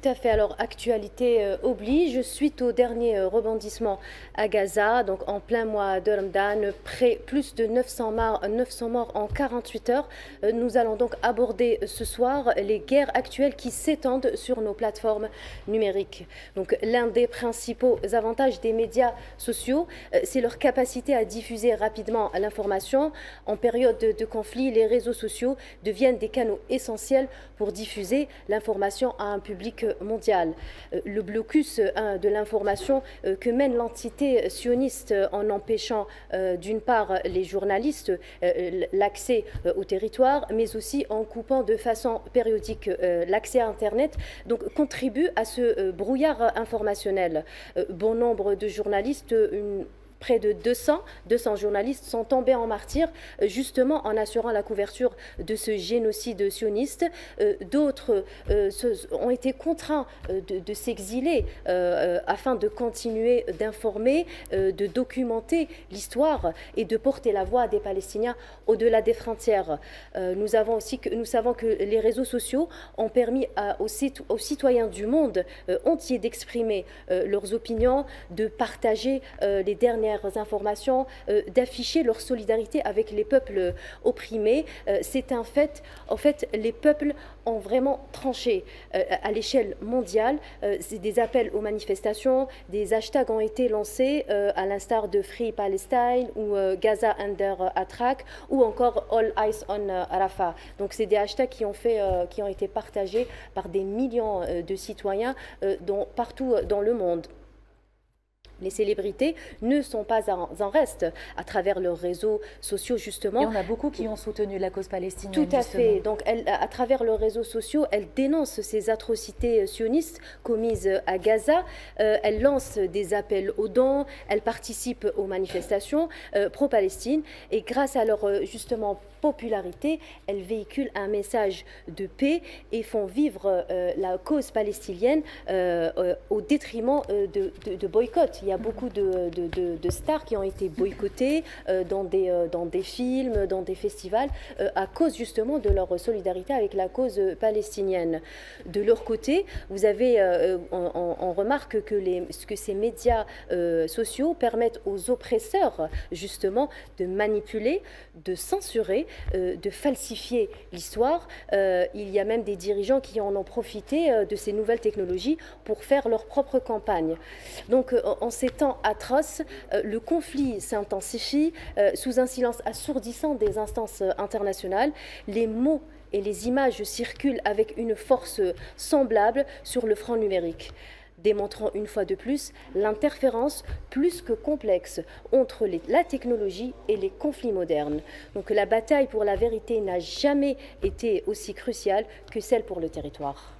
à fait. Alors, actualité oblige, suite au dernier rebondissement à Gaza, donc en plein mois de Ramadan, plus de 900 morts en 48 heures. Nous allons donc aborder ce soir les guerres actuelles qui s'étendent sur nos plateformes numériques. Donc, l'un des principaux avantages des médias sociaux, c'est leur capacité à diffuser rapidement l'information. En période de conflit, les réseaux sociaux deviennent des canaux essentiels pour diffuser l'information à un public mondial. Le blocus de l'information que mène l'entité sioniste en empêchant d'une part les journalistes l'accès au territoire, mais aussi en coupant de façon périodique l'accès à Internet, donc contribue à ce brouillard informationnel. Bon nombre de journalistes, près de 200 journalistes sont tombés en martyrs justement en assurant la couverture de ce génocide sioniste. D'autres ont été contraints de s'exiler afin de continuer d'informer, de documenter l'histoire et de porter la voix des Palestiniens au-delà des frontières. Nous savons que les réseaux sociaux ont permis aux citoyens du monde entier d'exprimer leurs opinions, de partager les dernières informations, d'afficher leur solidarité avec les peuples opprimés. C'est un fait. En fait, les peuples ont vraiment tranché à l'échelle mondiale. C'est des appels aux manifestations, des hashtags ont été lancés à l'instar de Free Palestine ou Gaza Under Attack ou encore All Eyes on Rafah. Donc c'est des hashtags qui ont été partagés par des millions de citoyens partout dans le monde. Les célébrités ne sont pas en reste à travers leurs réseaux sociaux, justement. Et on a beaucoup qui ont soutenu la cause palestinienne. Tout à justement. fait. Donc, à travers leurs réseaux sociaux, elles dénoncent ces atrocités sionistes commises à Gaza. Elles lancent des appels aux dons. Elles participent aux manifestations pro-Palestine. Et grâce à leur, justement, popularité, elles véhiculent un message de paix et font vivre la cause palestinienne au détriment de boycotts. Il y a beaucoup de stars qui ont été boycottées dans des films, dans des festivals, à cause justement de leur solidarité avec la cause palestinienne. De leur côté, vous avez, on remarque que ces médias sociaux permettent aux oppresseurs justement de manipuler, de censurer, de falsifier l'histoire. Il y a même des dirigeants qui en ont profité de ces nouvelles technologies pour faire leur propre campagne. Donc, en ces temps atroces, le conflit s'intensifie sous un silence assourdissant des instances internationales. Les mots et les images circulent avec une force semblable sur le front numérique, démontrant une fois de plus l'interférence plus que complexe entre la technologie et les conflits modernes. Donc la bataille pour la vérité n'a jamais été aussi cruciale que celle pour le territoire.